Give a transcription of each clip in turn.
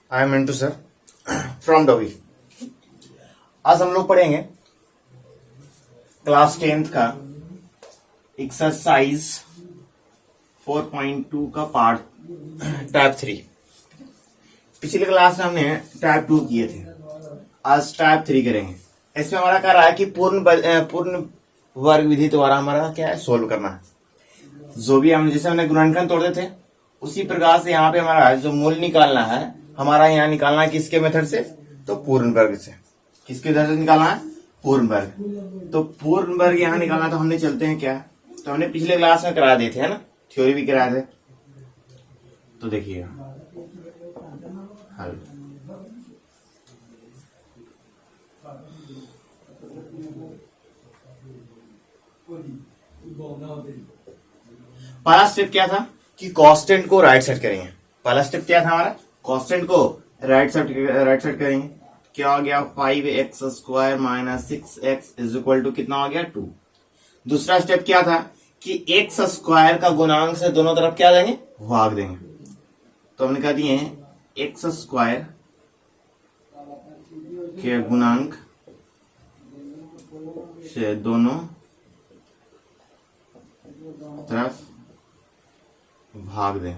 I am Mintu sir from Dovi. आज हम लोग पढ़ेंगे क्लास 10th का एक्सरसाइज 4.2 का पार्ट टाइप 3। पिछले क्लास में हमने टाइप 2 किए थे, आज टाइप 3 करेंगे। इसमें हमारा क्या रहा है कि पूर्ण वर्ग विधि द्वारा हमारा क्या है, सोल्व करना है। जो भी हम जैसे हमने गुणनखंड तोड़ते थे उसी प्रकार से यहाँ पे हमारा जो मूल निकालना है, हमारा यहाँ निकालना है किसके मेथड से, तो पूर्ण वर्ग से। किसके मेथड से निकालना है, पूर्ण वर्ग। तो पूर्ण वर्ग यहाँ निकालना, तो हमने चलते हैं क्या, तो हमने पिछले क्लास में करा दिए थे, है ना, थ्योरी भी कराए थे। तो देखिए हल, पहला स्टेप क्या था कि कांस्टेंट को राइट साइड करेंगे। पहला स्टेप क्या था हमारा, कांस्टेंट को राइट साइड करेंगे। क्या हो गया, 5x² minus 6x is equal to कितना हो गया, 2। दूसरा स्टेप क्या था कि x² का गुणांक से दोनों तरफ क्या देंगे, भाग देंगे। तो हमने कह दिए x² के गुणांक से दोनों तरफ भाग दें,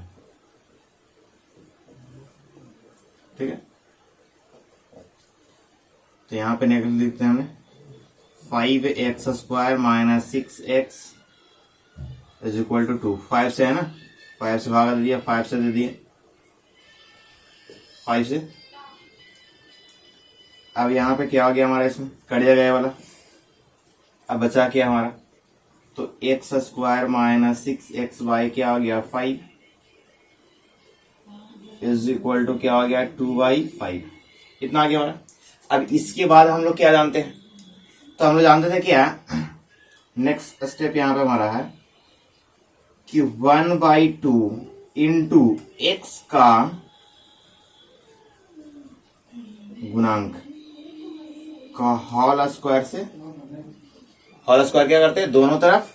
ठीक है। तो यहां पे निकल लिखते हैं हमने 5x² minus 6x is equal to 2। 5 से है ना, 5 से भागा दे दिया, 5 से दे दिए, 5 से। अब यहाँ पे क्या हो गया हमारा, इसमें कट जाएगा ये वाला। अब बचा क्या हमारा, तो x² माइनस 6xy क्या हो गया, 5 इज इक्वल टू क्या हो गया, 2/5। इतना आ गया हमारा। अब इसके बाद हम लोग क्या जानते हैं, तो हम लोग जानते थे क्या, नेक्स्ट स्टेप यहाँ पे हमारा है कि 1/2 इंटू एक्स का गुणांक का होल स्क्वायर से, होल स्क्वायर क्या करते हैं, दोनों तरफ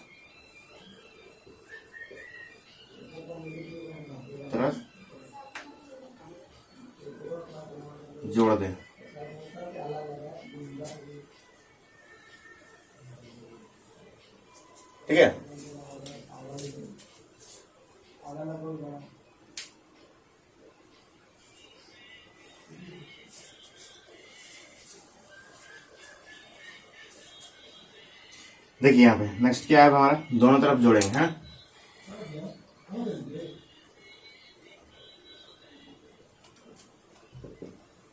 जोड़ दें, ठीक है। देखिए यहाँ पे नेक्स्ट क्या है हमारा, दोनों तरफ जोड़ेंगे, हैं।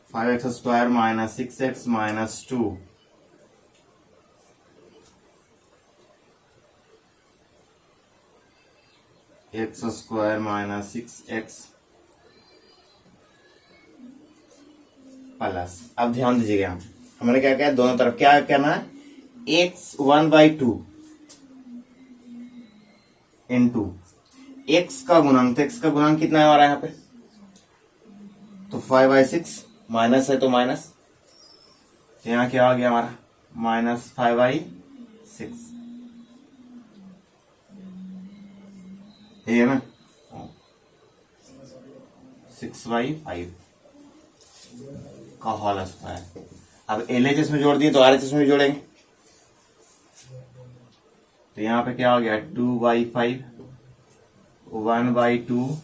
Five x square minus 6x minus 2 x² minus 6x plus. अब ध्यान दीजिएगा, यहाँ हमने क्या किया, दोनों तरफ क्या करना है, x 1/2 इंटू x का गुणांक, तो x का गुणांक कितना है हमारा यहाँ पे, तो 5/6 माइनस है तो माइनस, यहाँ क्या आ गया हमारा, माइनस 5/6, है ना, 6/5 का होल स्क्वायर। अब LHS में जोड़ दिए तो RHS में जोड़ेंगे। तो यहाँ पे क्या हो गया, 2/5 1/2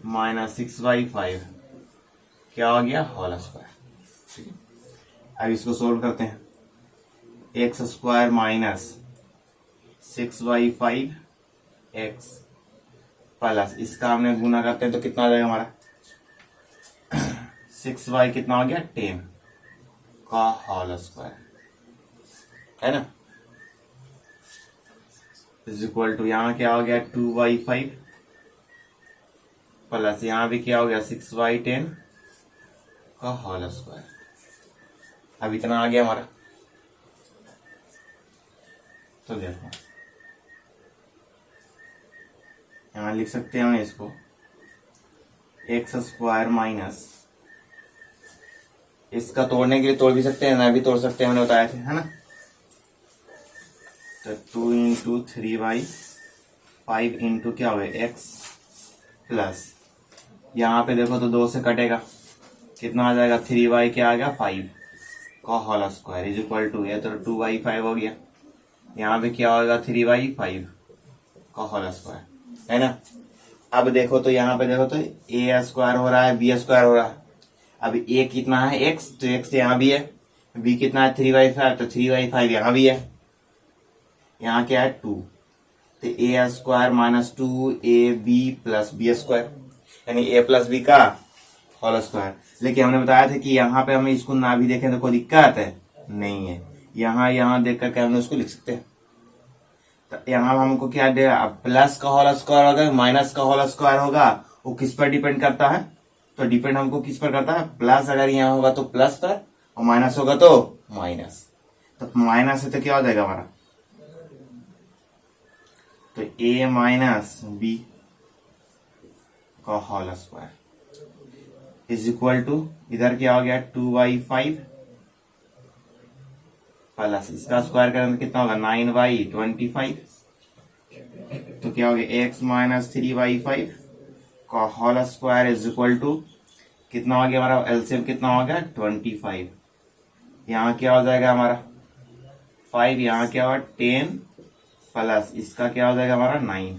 माइनस 6/5 क्या हो गया, होल स्क्वायर, ठीक है। अब इसको सोल्व करते हैं, x² माइनस 6/5 x प्लस, इसका हमने गुना करते हैं तो कितना आ जाएगा हमारा, 6 कितना हो गया, 10 का होल स्क्वायर, है ना, इज इक्वल टू यहाँ क्या हो गया, 2/5 प्लस यहाँ भी क्या हो गया, 6/10 का होल स्क्वायर। अब इतना आ गया हमारा। तो देखो यहाँ लिख सकते हैं हम इसको, x² माइनस, इसका तोड़ने के लिए तोड़ भी सकते हैं, ना भी तोड़ सकते हैं, हमने बताया थे, है ना। तो 2 × 3/5 इंटू क्या हो गया, x प्लस यहाँ पे देखो तो 2 से कटेगा, कितना आ जाएगा 3y क्या आ गया 5 का whole square is equal to, ये तो 2y 5 हो गया, यहाँ पे क्या होगा 3y 5 का होल स्क्वायर है ना। अब देखो तो यहाँ पे देखो तो a स्क्वायर हो रहा है, b स्क्वायर हो रहा है। अब a कितना है x, तो x यहाँ भी है, b कितना है 3y5, तो 3y5 यहाँ भी है, यहाँ क्या है 2, तो a square minus 2ab plus b square, यानी a प्लस b का होल स्क्वायर। लेकिन हमने बताया था कि यहाँ पे हमें इसको ना भी देखें तो कोई दिक्कत है नहीं है, यहाँ देख करके हमने उसको लिख सकते हैं। तो यहाँ हमको क्या दे, प्लस का होल स्क्वायर होगा माइनस का होल स्क्वायर होगा, वो किस पर डिपेंड करता है, तो डिपेंड हमको किस पर करता है, प्लस अगर यहाँ होगा तो प्लस पर और माइनस होगा तो माइनस, तो माइनस है तो क्या हो जाएगा हमारा, तो a माइनस बी का whole square is equal to, इधर क्या हो गया 2y5 प्लस इसका स्क्वायर करेंगे कितना होगा 9y25, तो क्या हो गया x माइनस 3y5 का whole square is equal to कितना हो गया हमारा, एलसीएम कितना हो गया 25, यहाँ क्या हो जाएगा हमारा 5, यहाँ क्या होगा 10 प्लस इसका क्या हो जाएगा हमारा 9,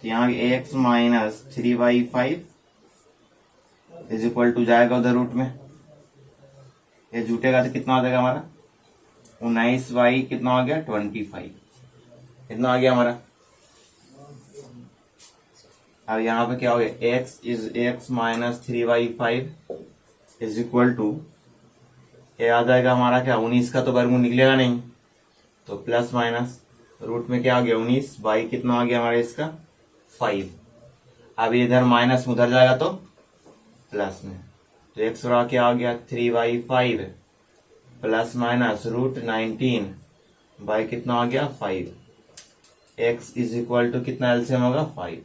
तो यहाँ x minus 3y5 is equal to जाएगा उधर रूट में, ये जुटेगा तो कितना हो जाएगा हमारा 19y कितना हो गया 25, कितना आ गया हमारा। अब यहाँ पे क्या हो गया x minus 3y5 is equal to, ये आ जाएगा हमारा क्या 19 का तो वर्गमूल निकलेगा नहीं, तो प्लस माइनस रूट में क्या आ गया 19 y कितना आ गया हमारा इसका 5, अब इधर माइनस उधर जाएगा तो प्लस में, तो x क्या आ गया 3y5 plus minus root 19 y कितना आ गया 5, x इज इक्वल टू कितना एलसीएम होगा 5,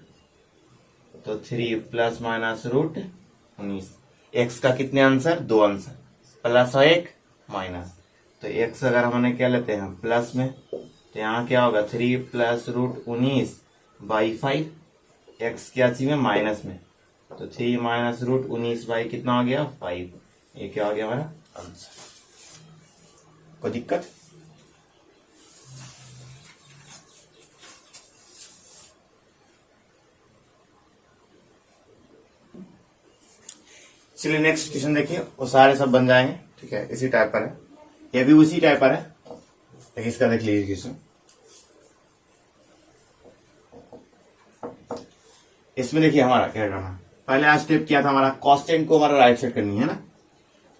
तो 3 प्लस माइनस रूट 19, x का कितने आंसर 2 आंसर, प्लस और एक माइनस, तो x अगर हमने क्या लेते हैं प्लस में, तो यहाँ क्या होगा 3 प्लस रूट 19 बाई 5, x क्या चाहिए माइनस में, तो 3 माइनस रूट 19 बाई कितना आ गया 5, ये क्या आ गया हमारा आंसर। कोई दिक्कत, चलिए नेक्स्ट क्वेश्चन देखिए, वो सारे सब बन जाएंगे, ठीक है इसी टाइप पर है, ये भी उसी टाइप पर है, लेकिन इसका देख लीजिए क्वेश्चन। इसमें देखिए हमारा क्या करना, पहले स्टेप क्या था हमारा, कांस्टेंट को हमारा राइट साइड करनी है ना,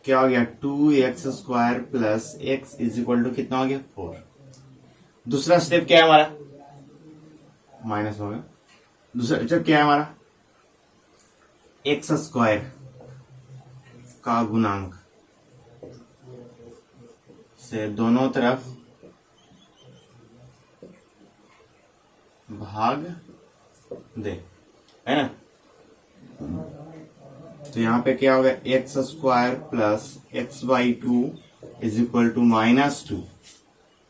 क्या हो गया 2x square plus x is equal to कितना हो गया 4। दूसरा स्टेप क्या है हमारा, माइनस हो गया, दूसरा स्टेप क्या है हमारा x स्क्वायर का गुणांक से दोनों तरफ भाग दे, है ना, तो यहाँ पे क्या होगा x square plus x by 2 is equal to minus 2,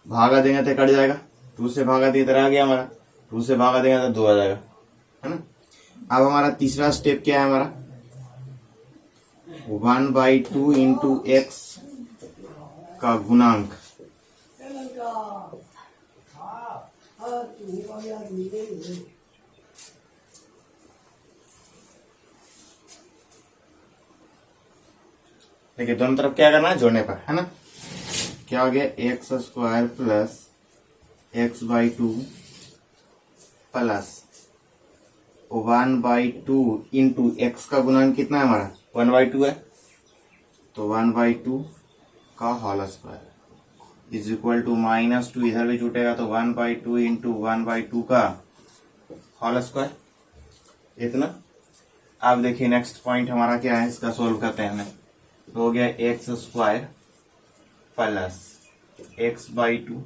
भागा देंगे तो कट जाएगा, 2 से भागा देंगे इधर आ गया हमारा, 2 से भागा देंगे तो 2 आ जाएगा, है ना। अब हमारा तीसरा स्टेप क्या है हमारा 1/2 इंटू एक्स का गुणांक देखिए दोनों तरफ क्या करना है जोड़ने पर, है ना, क्या हो गया x square plus x by 2 plus 1/2 into x का गुणांक कितना है हमारा 1/2 है, तो 1/2 का whole square is equal to -2, इधर भी जुटेगा तो 1/2 इंटू 1/2 का होल स्क्वायर, इतना। अब देखिए नेक्स्ट पॉइंट हमारा क्या है, इसका सोल्व करते हैं हमें, तो हो गया x square plus x by 2,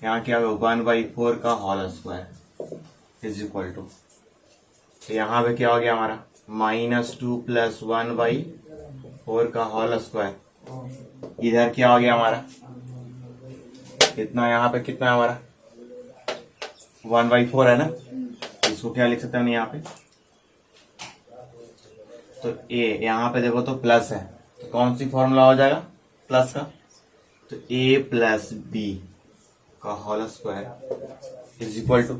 यहाँ क्या होगा 1/4 का whole square is equal to, तो यहाँ पे क्या हो गया हमारा -2 प्लस 1/4 का होल स्क्वायर, इधर क्या हो गया हमारा कितना, यहाँ पे कितना है हमारा 1/4 है ना, इसको क्या लिख सकते हैं यहाँ पे, तो ए यहाँ पे देखो तो प्लस है, तो कौन सी फॉर्मूला हो जाएगा प्लस का, तो ए प्लस बी का whole square is equal to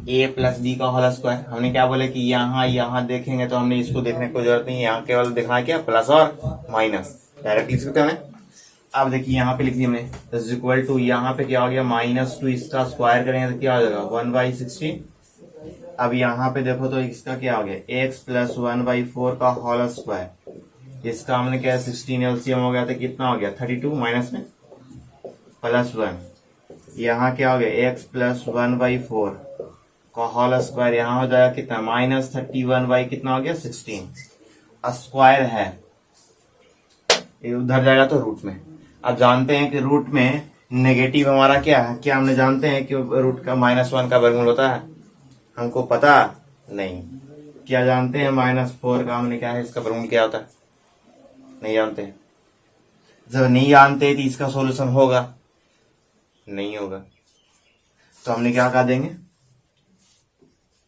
a plus b का होल स्क्वायर। हमने क्या बोले कि यहाँ देखेंगे तो हमने इसको देखने की कोई जरूरत नहीं है, यहाँ केवल देखना है क्या प्लस और माइनस, डायरेक्ट लिख सकते हैं। अब देखिए यहाँ पे लिख दिया हमने इज इक्वल टू, यहाँ पे क्या हो गया -2, इसका स्क्वायर करेंगे तो क्या हो जाएगा 1/16। अब यहाँ पे देखो तो इसका क्या हो गया x प्लस 1/4 का होल स्क्वायर, इसका हमने क्या 16 एलसीएम हो गया तो कितना हो गया 32 माइनस में प्लस 1, यहाँ क्या हो गया x प्लस 1/4 का होल स्क्वायर, यहाँ हो जाएगा कितना -31 बाई कितना हो गया 16, स्क्वायर है ये उधर जाएगा तो रूट में। अब जानते हैं कि रूट में नेगेटिव हमारा क्या है, क्या हमने जानते हैं कि रूट का -1 का वर्गमूल होता है, हमको पता नहीं। क्या जानते हैं -4 का हमने क्या है इसका वर्गमूल क्या होता है, नहीं जानते। जब नहीं जानते तो इसका सॉल्यूशन होगा नहीं होगा, तो हमने क्या कहा देंगे,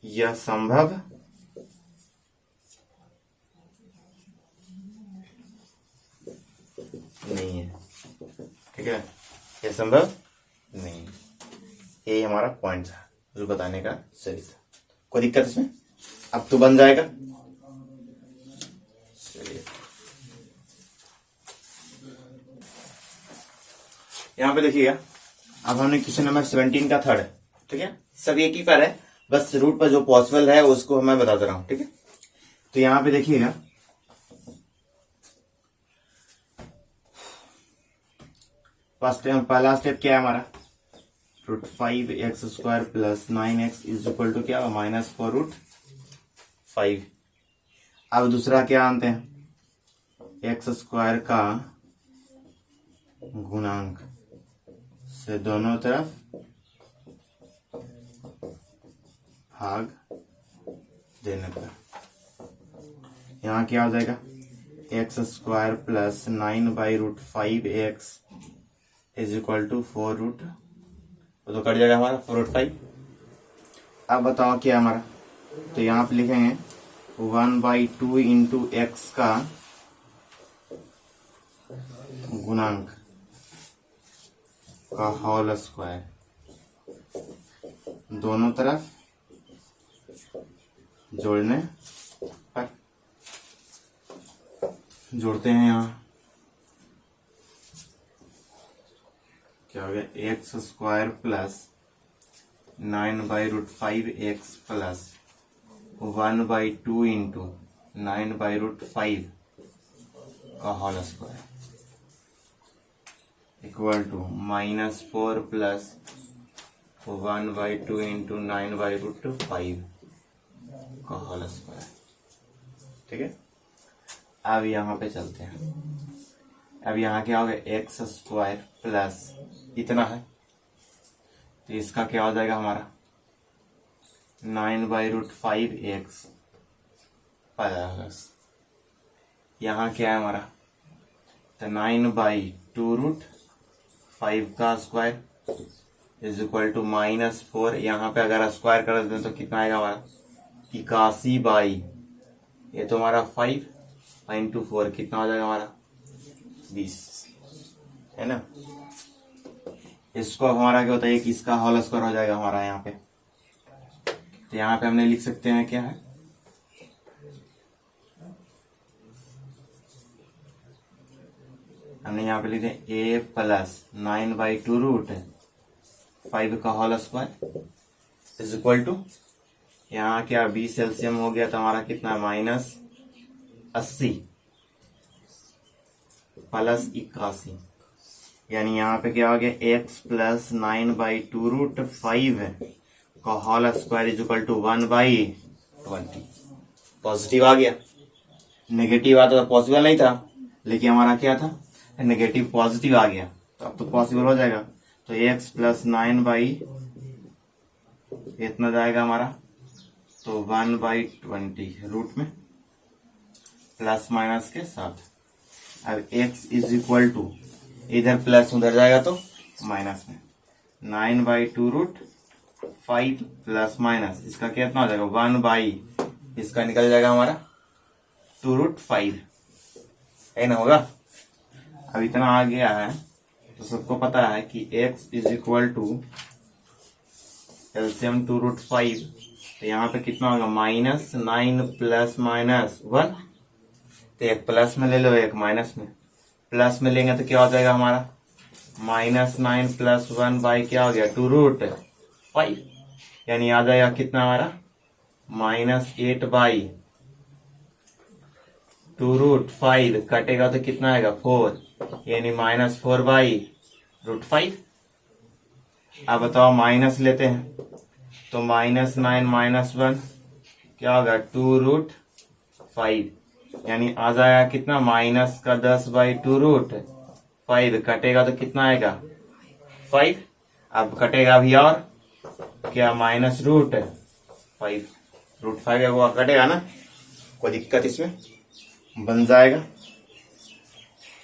यह संभव नहीं है, ठीक है, यह संभव नहीं है। ये हमारा पॉइंट था जो बताने का सही था। कोई दिक्कत इसमें, अब तो बन जाएगा। चलिए यहाँ पे देखिएगा, अब हमने क्वेश्चन नंबर 17 का थर्ड, ठीक है, सब एक ही पर है, बस रूट पर जो पॉसिबल है उसको मैं बता दे रहा हूं, ठीक है। तो यहाँ पे देखिएगा पहला स्टेप क्या है हमारा, √5x² plus 9x is equal to क्या -4√5। अब दूसरा क्या आनते हैं, x² का गुणांक से दोनों तरफ भाग देने पर यहाँ क्या हो जाएगा, x² plus 9/√5x is equal to 4 तो कट जाएगा हमारा 4/5। अब बताओ क्या हमारा, तो यहाँ पे लिखेंगे 1/2 इंटू एक्स का गुणांक का होल स्क्वायर, दोनों तरफ जोड़ने पर, जोड़ते हैं यहाँ क्या हो गया x² plus 9/√5x plus 1/2 into 9/√5 का whole square equal to -4 plus 1/2 into 9/√5 का होल स्क्वायर, ठीक है। अब यहाँ पे चलते हैं, अब यहाँ क्या हो गया x² प्लस इतना है तो इसका क्या हो जाएगा हमारा 9/√5x प्लस यहाँ क्या है हमारा, तो 9/2√5 का स्क्वायर इज इक्वल टू -4, यहाँ पे अगर स्क्वायर कर दें तो कितना आएगा हमारा 81 ये तो हमारा 5 इंटू 4 कितना हो जाएगा हमारा 20, है ना। इसको हमारा क्या होता है कि इसका होल स्क्वायर हो जाएगा हमारा यहाँ पे, तो यहाँ पे हमने लिख सकते हैं क्या है, हमने यहाँ पे लिखे a प्लस 9/2√5 का whole square is equal to, यहाँ क्या 20 एलसीएम हो गया तो हमारा कितना -80 प्लस 81, यानी यहाँ पे क्या हो गया x प्लस 9/2√5 का whole square is equal to 1/20। Positive आ गया, नेगेटिव आता तो पॉसिबल नहीं था, लेकिन हमारा क्या था नेगेटिव पॉजिटिव आ गया, तो अब तो पॉसिबल हो जाएगा। तो x प्लस 9 इतना जाएगा हमारा, तो 1/20 रूट में प्लस माइनस के साथ। अब x इज इक्वल टू इधर प्लस उधर जाएगा तो माइनस में 9/2√5 5 प्लस माइनस इसका कितना हो जाएगा 1/, इसका निकल जाएगा हमारा 2√5, है ना होगा। अब इतना आ गया है तो सबको पता है कि x is equal to LCM 2√5, तो यहाँ पे कितना होगा -9 प्लस -1, तो एक प्लस में ले लो एक माइनस में, प्लस में लेंगे तो क्या हो जाएगा हमारा -9 प्लस 1 क्या हो गया 2√5, यानी आ जाएगा कितना हमारा -8 2√5, कटेगा तो कितना आएगा 4, यानी -4/√5। अब बताओ माइनस लेते हैं तो -9 -1 क्या होगा 2√5, यानी आ जाएगा कितना -10/2√5, कटेगा तो कितना आएगा 5। अब कटेगा भी और क्या -√5 है वो कटेगा ना, कोई दिक्कत इसमें बन जाएगा।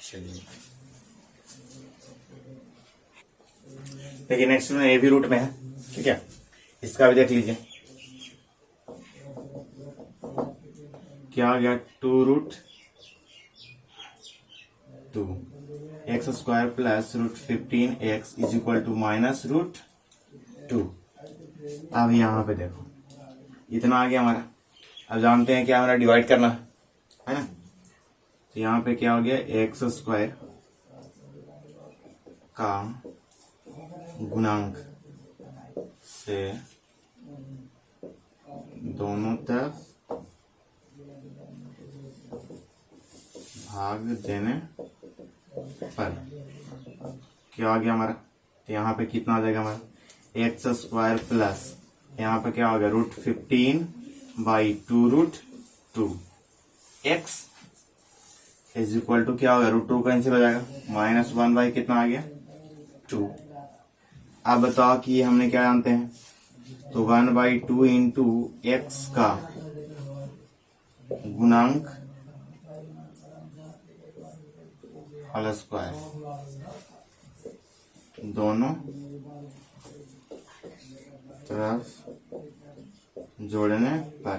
चलिए देखिए नेक्स्ट में ए भी रूट में है, ठीक है, इसका भी देख लीजिए क्या आ गया 2√2 x² plus √15x is equal to -√2। अब यहाँ पे देखो इतना आ गया हमारा। अब जानते हैं क्या हमारा डिवाइड करना है ना, तो यहाँ पे क्या हो गया x² का गुणांक से दोनों तरफ भाग देने पर क्या आ गया हमारा, तो यहाँ पे कितना आ जाएगा हमारा x² प्लस यहाँ पे क्या हो गया √15/2√2 x इज इक्वल टू क्या होगा √2 कैंसिल हो जाएगा, -1 कितना आ गया 2। अब बताओ कि हमने क्या जानते हैं, तो 1/2 इंटू एक्स का गुणांक होल स्क्वायर दोनों तरफ जोड़ने पर,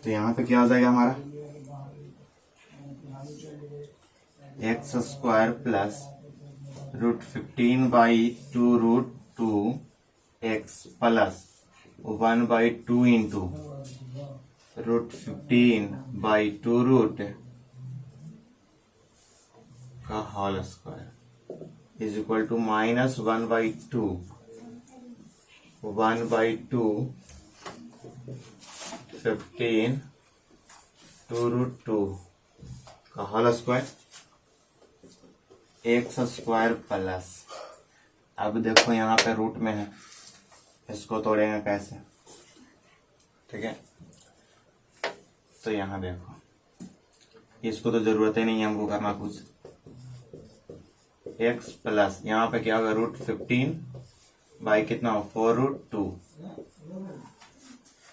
तो यहाँ पे क्या हो जाएगा हमारा x² plus √15/2√2x plus 1/2 into √15/2 का whole square is equal to -1/2 15/2√2 का होल स्क्वायर x² प्लस, अब देखो यहाँ पे रूट में है, इसको तोड़ेंगे कैसे, ठीक है, तो यहाँ देखो इसको तो जरूरत ही नहीं है हमको करना कुछ, x प्लस यहाँ पे क्या होगा √15 कितना हो 4√2,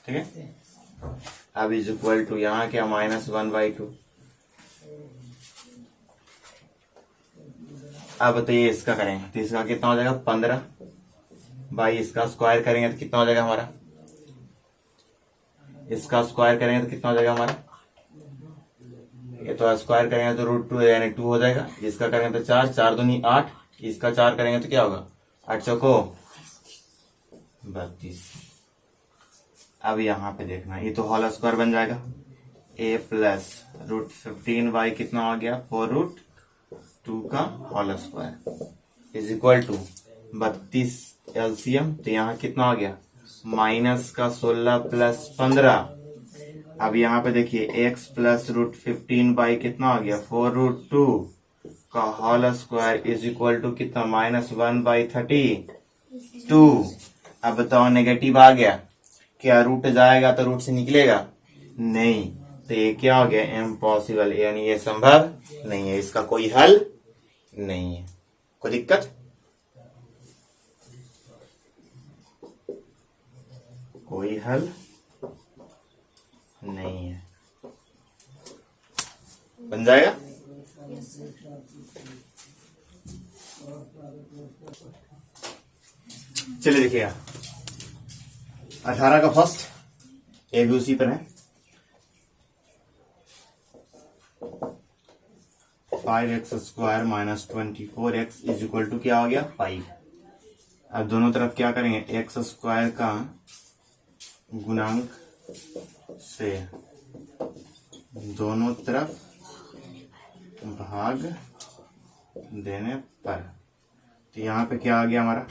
ठीक है। अब इज इक्वल टू यहाँ क्या -1/2। अब बताइए इसका करेंगे तो इसका कितना हो जाएगा 15 इसका स्क्वायर करेंगे तो कितना हो जाएगा हमारा, इसका स्क्वायर करेंगे तो कितना हो जाएगा हमारा, ये तो स्क्वायर करेंगे तो √2 यानी 2 हो जाएगा, इसका करेंगे तो 4 4 दूनी 8, इसका 4 करेंगे तो क्या होगा 8 चौको 32। अब यहाँ पे देखना ये तो होल स्क्वायर बन जाएगा, a प्लस √15 कितना आ गया 4√2 का whole square is equal to 32 LCM, तो यहाँ कितना आ गया -16 प्लस 15। अब यहाँ पे देखिए x प्लस √15 कितना आ गया 4√2 का whole square is equal to कितना -1/32। अब बताओ नेगेटिव आ गया, क्या रूट जाएगा तो रूट से निकलेगा नहीं, तो ये क्या हो गया इम्पॉसिबल, यानी ये संभव नहीं है, इसका कोई हल नहीं है। कोई दिक्कत, कोई हल नहीं है, बन जाएगा। चलिए देखिएगा 18 का फर्स्ट ए भी उसी पर है। 5x² minus 24x is equal to क्या हो गया 5। अब दोनों तरफ क्या करेंगे, x² का गुणांक से दोनों तरफ भाग देने पर, तो यहाँ पे क्या आ गया हमारा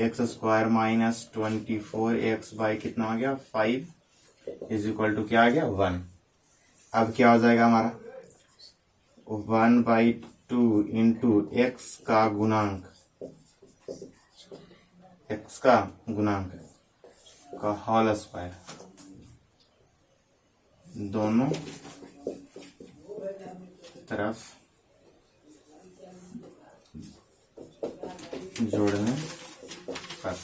x² माइनस 24x बाई कितना आ गया 5 इज इक्वल टू क्या आ गया 1। अब क्या हो जाएगा हमारा 1/2 इंटू एक्स का गुणांक, x का गुणांक का होल स्क्वायर, दोनों तरफ जोड़ने पर।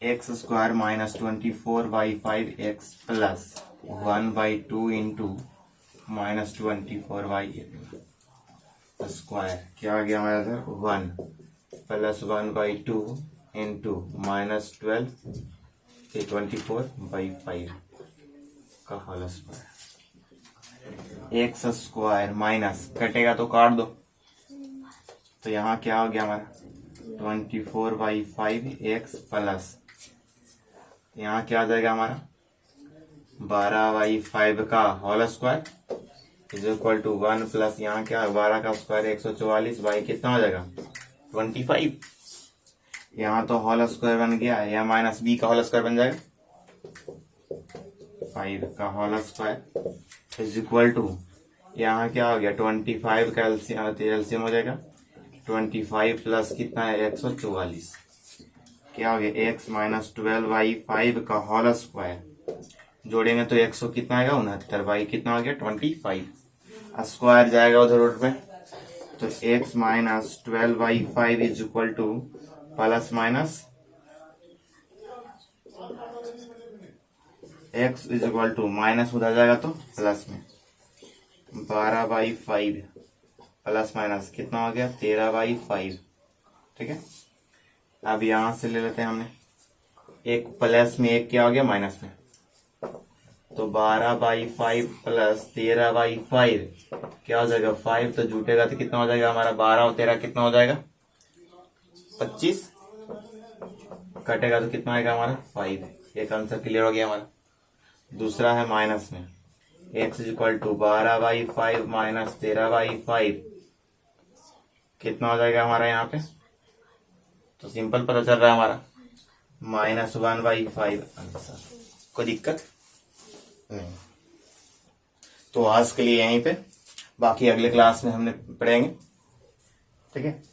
x² minus 24/5x plus 1/2 into minus 24/8 square क्या आ गया हमारा सर 1 प्लस 1/2 इंटू माइनस 24/5 का होल स्क्वायर। x² माइनस कटेगा तो काट दो, तो यहाँ क्या हो गया हमारा 24/5x प्लस यहाँ क्या आ जाएगा हमारा 12/5 का whole square is equal to 1 plus यहाँ क्या 12 का स्क्वायर 144 बाई कितना हो जाएगा 25। यहाँ तो होल स्क्वायर बन गया, या माइनस बी का होल स्क्वायर बन जाएगा 5 का whole square is equal to यहाँ क्या हो गया 25 का एलसीएम हो जाएगा 25 प्लस कितना है 144 क्या हो गया x माइनस 12/5 का होल स्क्वायर जोड़ेंगे तो 100 कितना आएगा 69 बाई कितना हो गया 25 स्क्वायर जाएगा उधर रूट में, तो x minus 12/5 is equal to plus minus x is equal to minus उधर जाएगा तो प्लस में 12/5 प्लस माइनस कितना हो गया 13/5। ठीक है, अब यहां से ले लेते हैं हमने एक प्लस में एक क्या हो गया माइनस में, तो 12/5 प्लस 13/5 क्या हो जाएगा 5 तो जुटेगा तो कितना हो जाएगा हमारा 12 और 13 कितना हो जाएगा 25, कटेगा तो कितना आएगा हमारा 5। एक आंसर क्लियर हो गया हमारा। दूसरा है माइनस में x is equal to 12/5 minus 13/5 कितना हो जाएगा हमारा यहाँ पे, तो सिंपल पता चल रहा है हमारा -1/5 आंसर। कोई दिक्कत नहीं। तो आज के लिए यहीं पे, बाकी अगले क्लास में हमने पढ़ेंगे। ठीक है।